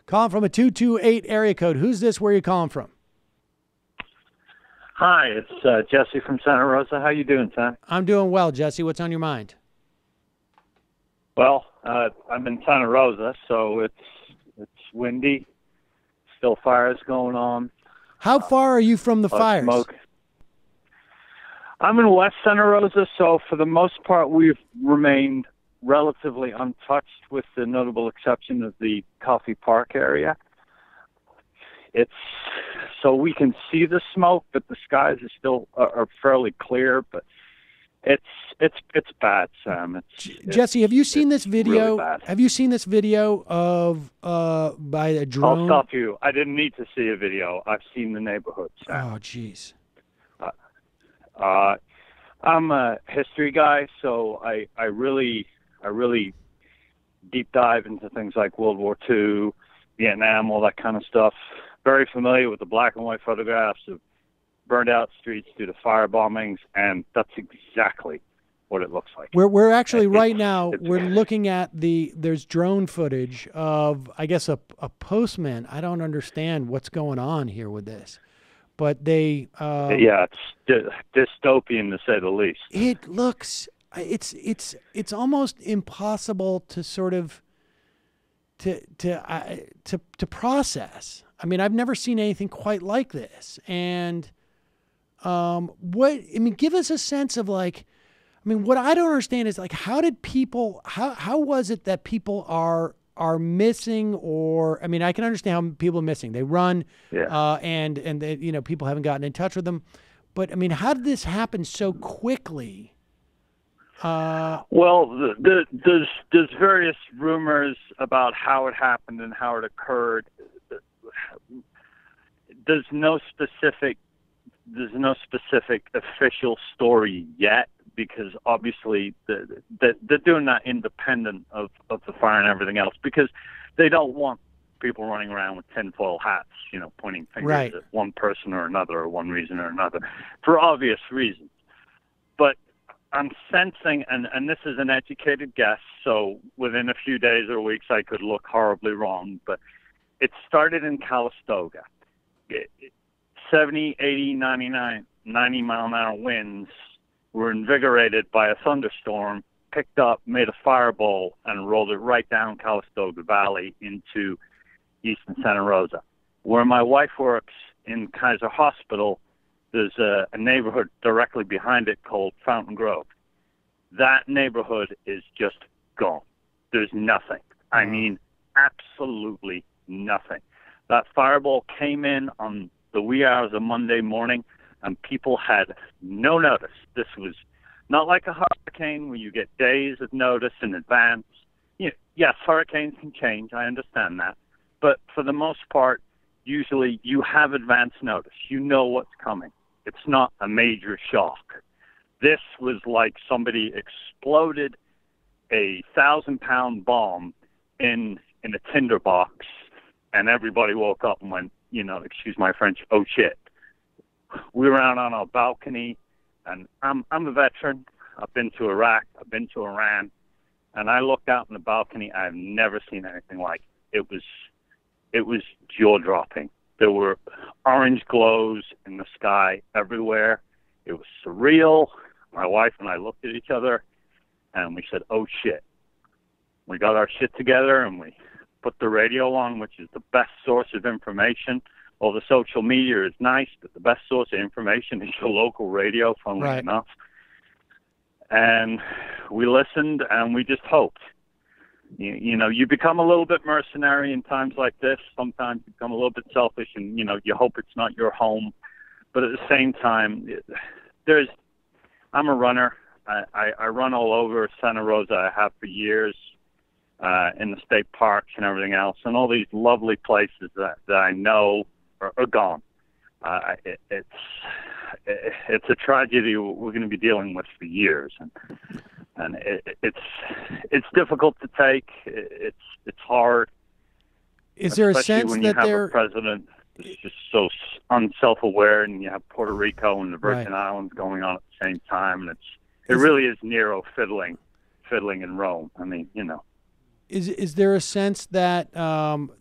Calling from a 228 area code. Who's this? Where are you calling from? Hi, it's Jessie from Santa Rosa. How you doing, Sam? I'm doing well, Jesse. What's on your mind? Well, I'm in Santa Rosa, so it's windy. Still fires going on. How far are you from the fires? Smoke. I'm in West Santa Rosa, so for the most part, we've remained relatively untouched, with the notable exception of the Coffee Park area. It's so we can see the smoke, but the skies are still are fairly clear. But it's bad, Sam. Jesse, have you seen this video? Really bad. Have you seen this video of by a drone? I'll stop you. I didn't need to see a video. I've seen the neighborhood, Sam. Oh, jeez. I'm a history guy, so I really deep dive into things like World War II, Vietnam, all that kind of stuff. Very familiar with the black and white photographs of burned out streets due to fire bombings, and that's exactly what it looks like. We're actually right now we're looking at there's drone footage of, I guess, a postman. I don't understand what's going on here with this, but they yeah, it's dystopian to say the least. It looks it's almost impossible to sort of to process. I mean, I've never seen anything quite like this. And give us a sense of, like, I mean, what I don't understand is, like, how was it that people are missing? Or, I mean, I can understand how people are missing. They run, and they, people haven't gotten in touch with them. But I mean, how did this happen so quickly? Well, there's various rumors about how it happened and how it occurred. There's no specific official story yet, because obviously they're doing that independent of the fire and everything else, because they don't want people running around with tinfoil hats, pointing fingers at one person or another, or one reason or another, for obvious reasons. But I'm sensing, and this is an educated guess, so within a few days or weeks I could look horribly wrong, but it started in Calistoga. 70, 80, 99, 90 mile an hour winds were invigorated by a thunderstorm, picked up, made a fireball, and rolled it right down Calistoga Valley into eastern Santa Rosa. Where my wife works, in Kaiser Hospital, there's a neighborhood directly behind it called Fountain Grove. That neighborhood is just gone. There's nothing. I mean, absolutely nothing. That fireball came in on the wee hours of Monday morning, and people had no notice. This was not like a hurricane where you get days of notice in advance. Yes, hurricanes can change. I understand that. But for the most part, usually you have advance notice. You know what's coming. It's not a major shock. This was like somebody exploded a 1,000-pound bomb in a tinderbox, and everybody woke up and went, excuse my French, oh shit. We were out on our balcony, and I'm a veteran. I've been to Iraq. I've been to Iran, and I looked out on the balcony. I've never seen anything like it. It was jaw-dropping. There were orange glows in the sky everywhere. It was surreal. My wife and I looked at each other, and we said, oh, shit. We got our shit together, and we put the radio on, which is the best source of information. All the social media is nice, but the best source of information is your local radio, funnily enough. And we listened, and we just hoped. You become a little bit mercenary in times like this. Sometimes you become a little bit selfish, and, you hope it's not your home. But at the same time, I'm a runner. I run all over Santa Rosa. I have for years, in the state parks and everything else. And all these lovely places that I know are gone. It's a tragedy we're going to be dealing with for years. And it's difficult to take. It's hard. Is there a sense when that you have a president? just so unself-aware, and you have Puerto Rico and the Virgin Islands going on at the same time, and it really is Nero fiddling in Rome. I mean, you know. Is there a sense that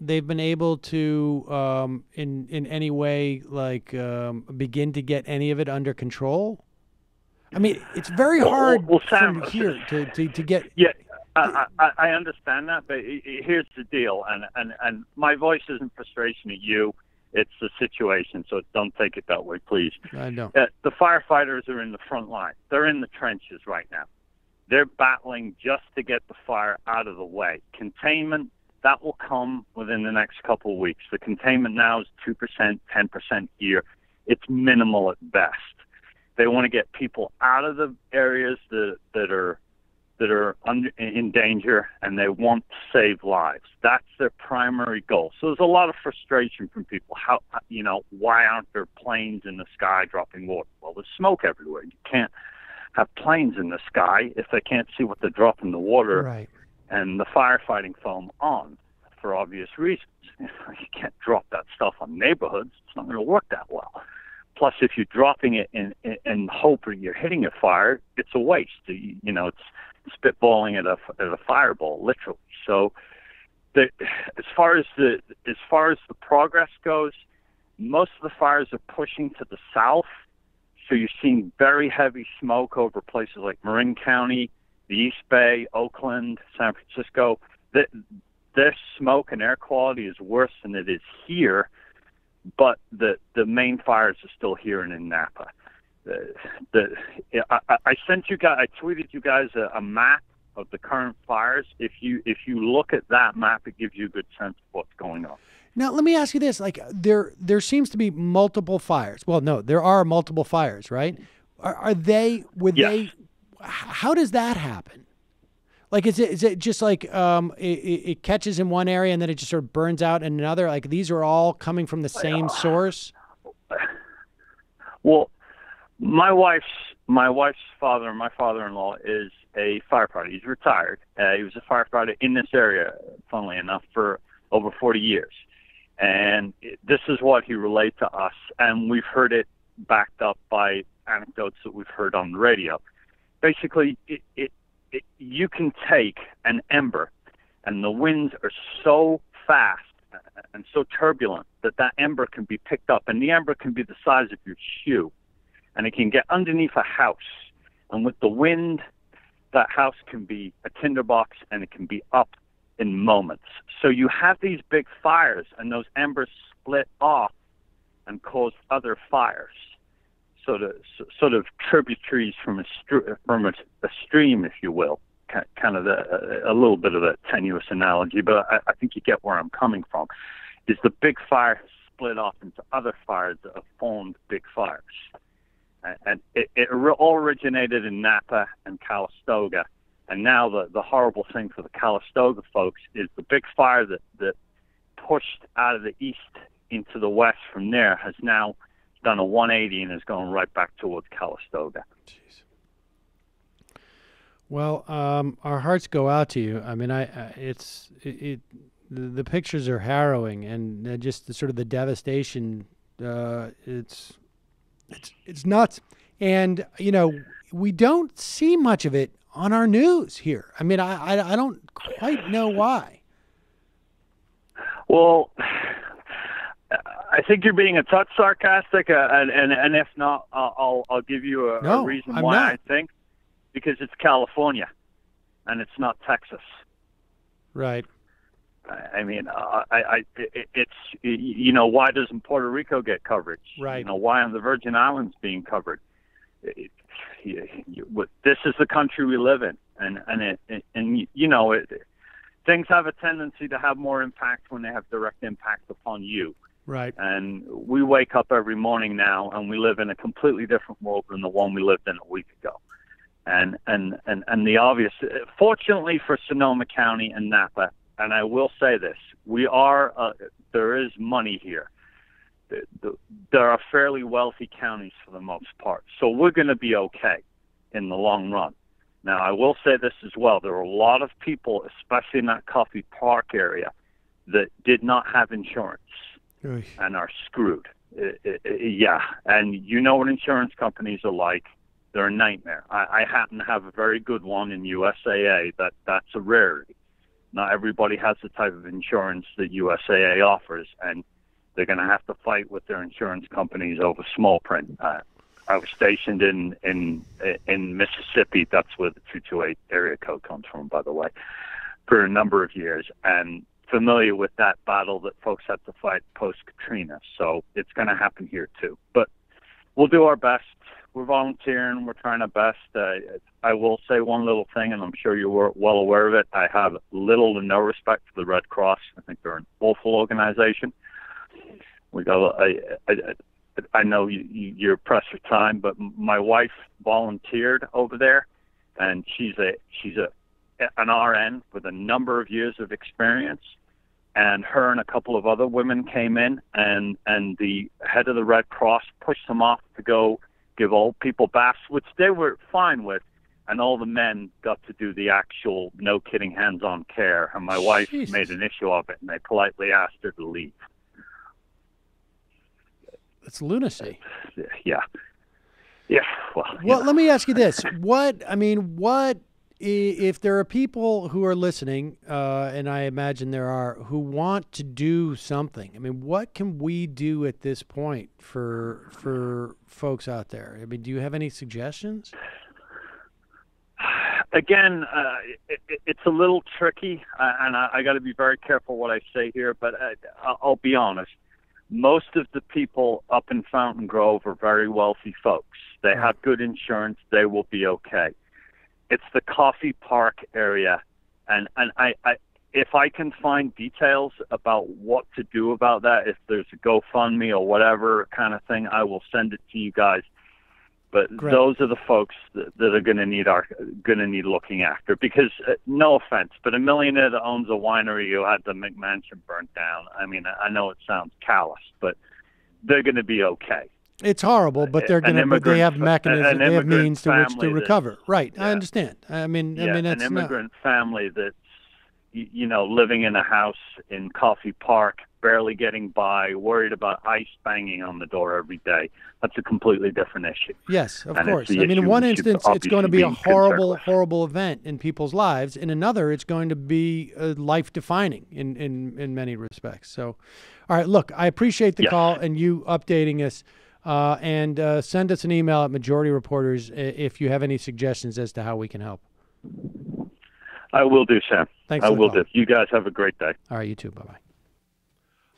they've been able to, in any way, like begin to get any of it under control? I mean, it's very hard Sam, from here to get. Yeah, I understand that, but here's the deal, and my voice isn't frustration at you. It's the situation, so don't take it that way, please. I know. The firefighters are in the front line. They're in the trenches right now. They're battling just to get the fire out of the way. Containment, that will come within the next couple of weeks. The containment now is 2%, 10% here. It's minimal at best. They want to get people out of the areas that are in danger, and they want to save lives. That's their primary goal. So there's a lot of frustration from people. How, you know, why aren't there planes in the sky dropping water? Well, there's smoke everywhere. You can't have planes in the sky if they can't see what they're dropping the water and the firefighting foam on, for obvious reasons. You can't drop that stuff on neighborhoods. It's not going to work that well. Plus, if you're dropping it in hope or you're hitting a fire, it's a waste. You know, it's spitballing at a fireball, literally. So, as far as the progress goes, most of the fires are pushing to the south. So you're seeing very heavy smoke over places like Marin County, the East Bay, Oakland, San Francisco. Their smoke and air quality is worse than it is here. But the main fires are still here and in Napa. I sent you guys. I tweeted you guys a map of the current fires. If you look at that map, it gives you a good sense of what's going on. Now, let me ask you this: like, there seems to be multiple fires. Well, no, there are multiple fires, right? Are they? Would they? How does that happen? Like, is it just like it catches in one area and then it just sort of burns out in another? Like, these are all coming from the same source? Well, my wife's father, my father-in-law, is a firefighter. He's retired. He was a firefighter in this area, funnily enough, for over 40 years. And this is what he relayed to us, and we've heard it backed up by anecdotes that we've heard on the radio. Basically, you can take an ember, and the winds are so fast and so turbulent that ember can be picked up, and the ember can be the size of your shoe, and it can get underneath a house. And with the wind, that house can be a tinderbox, and it can be up in moments. So you have these big fires, and those embers split off and cause other fires. Sort of tributaries from a stream, if you will. Kind of a little bit of a tenuous analogy, but I think you get where I'm coming from. Is the big fire has split off into other fires that have formed big fires, and it all originated in Napa and Calistoga. And now the horrible thing for the Calistoga folks is the big fire that pushed out of the east into the west from there has now done a 180 and is going right back towards Calistoga. Jeez. Well, our hearts go out to you. I mean, the pictures are harrowing, and just sort of the devastation. It's nuts, and you know, we don't see much of it on our news here. I mean, I don't quite know why. Well, I think you're being a touch sarcastic, and if not, I'll give you a reason why. I think because it's California, and it's not Texas. Right. I mean, it's, you know, why doesn't Puerto Rico get coverage? Right. You know, why aren't the Virgin Islands being covered? This is the country we live in, and you know, things have a tendency to have more impact when they have direct impact upon you. Right. And we wake up every morning now, and we live in a completely different world than the one we lived in a week ago. And the obvious, fortunately for Sonoma County and Napa, and I will say this, there is money here. There are fairly wealthy counties for the most part. So we're going to be okay in the long run. Now, I will say this as well. There are a lot of people, especially in that Coffey Park area, that did not have insurance. and are screwed. Yeah, and you know what insurance companies are like. They're a nightmare. I happen to have a very good one in USAA. That's a rarity. Not everybody has the type of insurance that USAA offers, and they're going to have to fight with their insurance companies over small print. I was stationed in Mississippi. That's where the 228 area code comes from, by the way, for a number of years, and familiar with that battle that folks had to fight post-Katrina. So it's going to happen here too. But we'll do our best. We're volunteering. We're trying our best. I will say one little thing, and I'm sure you're well aware of it. I have little to no respect for the Red Cross. I think they're an awful organization. We got. I know you're pressed for time, but my wife volunteered over there, and she's an RN with a number of years of experience. And her and a couple of other women came in, and the head of the Red Cross pushed them off to go give old people baths, which they were fine with, and all the men got to do the actual, no kidding, hands-on care. And my wife made an issue of it, and they politely asked her to leave. That's lunacy. Yeah. Yeah. Well, let me ask you this. What if there are people who are listening, and I imagine there are, who want to do something? I mean, what can we do at this point for folks out there? I mean, do you have any suggestions? Again, it's a little tricky, and I got to be very careful what I say here, but I'll be honest. Most of the people up in Fountain Grove are very wealthy folks. They have good insurance. They will be okay. It's the Coffee Park area, and I if I can find details about what to do about that, if there's a GoFundMe or whatever kind of thing, I will send it to you guys. But Great. Those are the folks that are going to need looking after. Because no offense, but a millionaire that owns a winery who had the McMansion burnt down. I mean, I know it sounds callous, but they're going to be okay. It's horrible, but they're going to. But they have mechanisms. They have means to which to recover. Right. Yeah. I understand. I mean, that's an immigrant family that's living in a house in Coffee Park, barely getting by, worried about ICE banging on the door every day. That's a completely different issue. Yes, of course. I mean, in one instance, it's going to be a horrible event in people's lives. In another, it's going to be life-defining in many respects. So, all right, look, I appreciate the call and you updating us. And send us an email at Majority Reporters if you have any suggestions as to how we can help. I will do, Sam. Thanks. I will do. You guys have a great day. All right, you too. Bye-bye.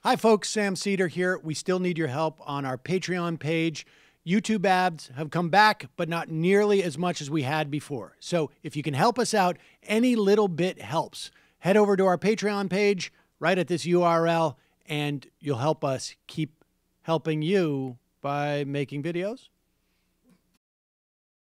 Hi, folks. Sam Seder here. We still need your help on our Patreon page. YouTube ads have come back, but not nearly as much as we had before. So if you can help us out, any little bit helps. Head over to our Patreon page right at this URL, and you'll help us keep helping you by making videos